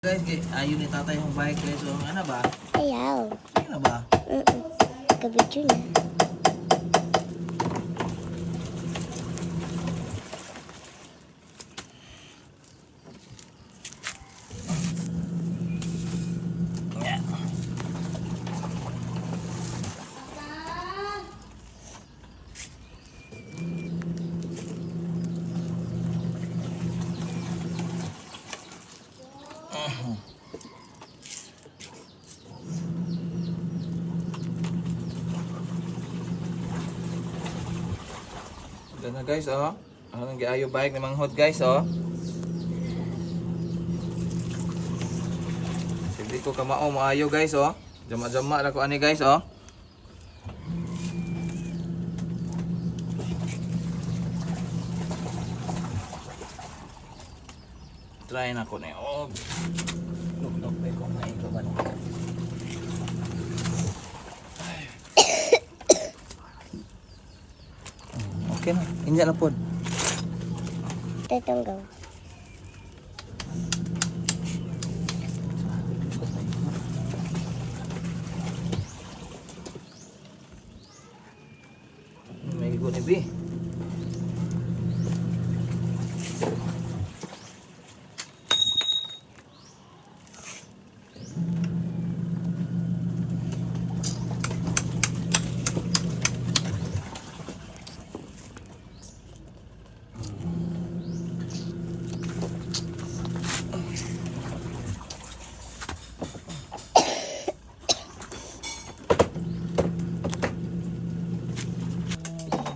Guys, ayun ni tatay yung bike guys. So, ano ba? Ayaw. Ano ba? Kabidyo na. Ganda guys, oh. Ano nang giayo bike ni manghod guys, oh. Hindi ko kamao maayo guys, oh. Jama-jama ra ko ani guys, oh. Try na ko ni, oh. Luk-luk ba ko may ko ba? Okay na, inja na pod. Tatanggaw. May go ni B.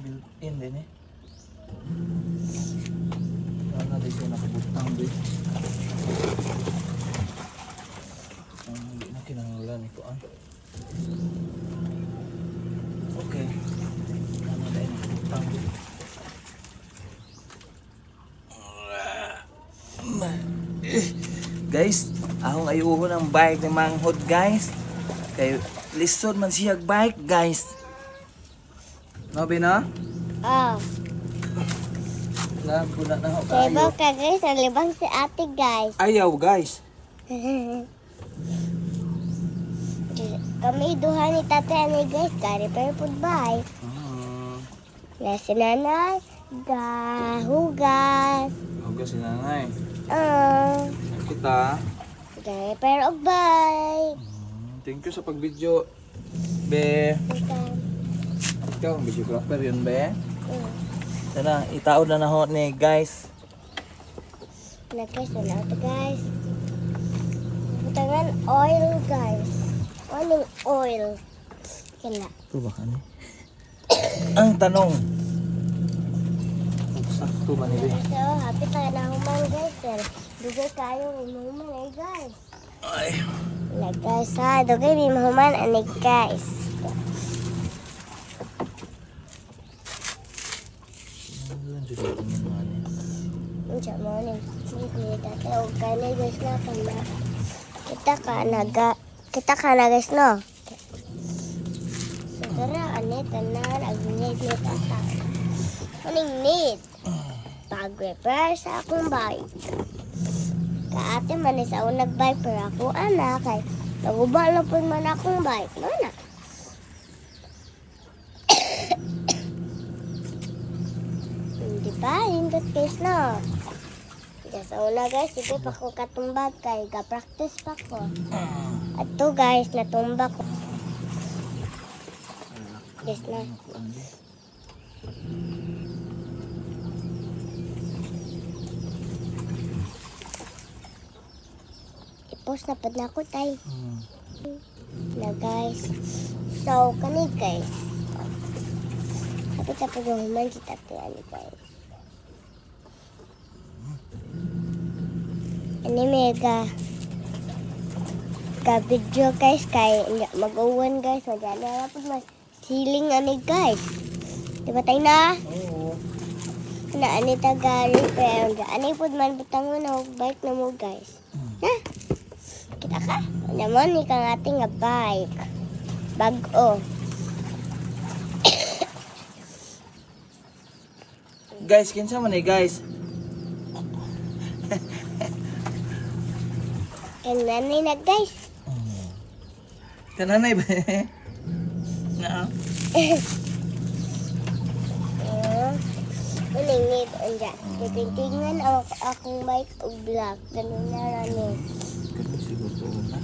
Built-in din eh. Sana di siya nakabutang din. Hindi na kinanglan ito ah. Okay. Sana dahil nakabutang din. Guys, akong ayuho ng bike ni manghod guys. Kay lisod man siya bike guys. No, Bina? Oh. Lago na na ako Sabaw kayo. ka guys. Nalibang si ate guys. Ayaw, guys. Kami duha ni tatay ani guys. Kari pa yung bye. Na si nanay. Gahugas. Huwag si nanay. Oh. Kita. Kari pa yung bye. Thank you sa pag-video. Be. Ikaw, ang videographer yun, be. Sana, itaod na ho ni guys. Na guys. Wala ito guys. Butangan oil guys. Anong oil? Kaya. Ito ba kani? Ang tanong. Sakto ba ni be? So, happy tayo na human guys. Pero, dugay kayo human eh guys. Ay. Na guys ha, dugay di mahuman ani guys. Unsa mo ni? Sige dati og kanay guys na kana. Kita ka na guys no. Siguro ani tanan ag need ni tata. Aning need. Pag-repair sa akong bike. Kaate man sa unang bike pero ako anak kay naguba na po man akong bike. No na. Hindi pa, hindi guys no. Sa una guys, hindi pa ko katumbag kay ga-practice pa ko. At to guys, natumba ko. Guys na. I-post na pad na ako tay. Na guys. So, kani guys. Kapit na po human si tatay guys. Ini mega video guys kay mag-uwan guys madali na po mas siling ani guys diba tayo na? Oo. Na ani taga repair ani po man butang mo na bike na mo guys ha? Kita ka? Naman ni kang ating nga bike bag-o Guys, kinsa man eh guys? Kang nanay na guys. Kananay ba? Na. Maningit anja. Titingnan ang akong bike o vlog. Ganun na ranin. Ganun siguro na.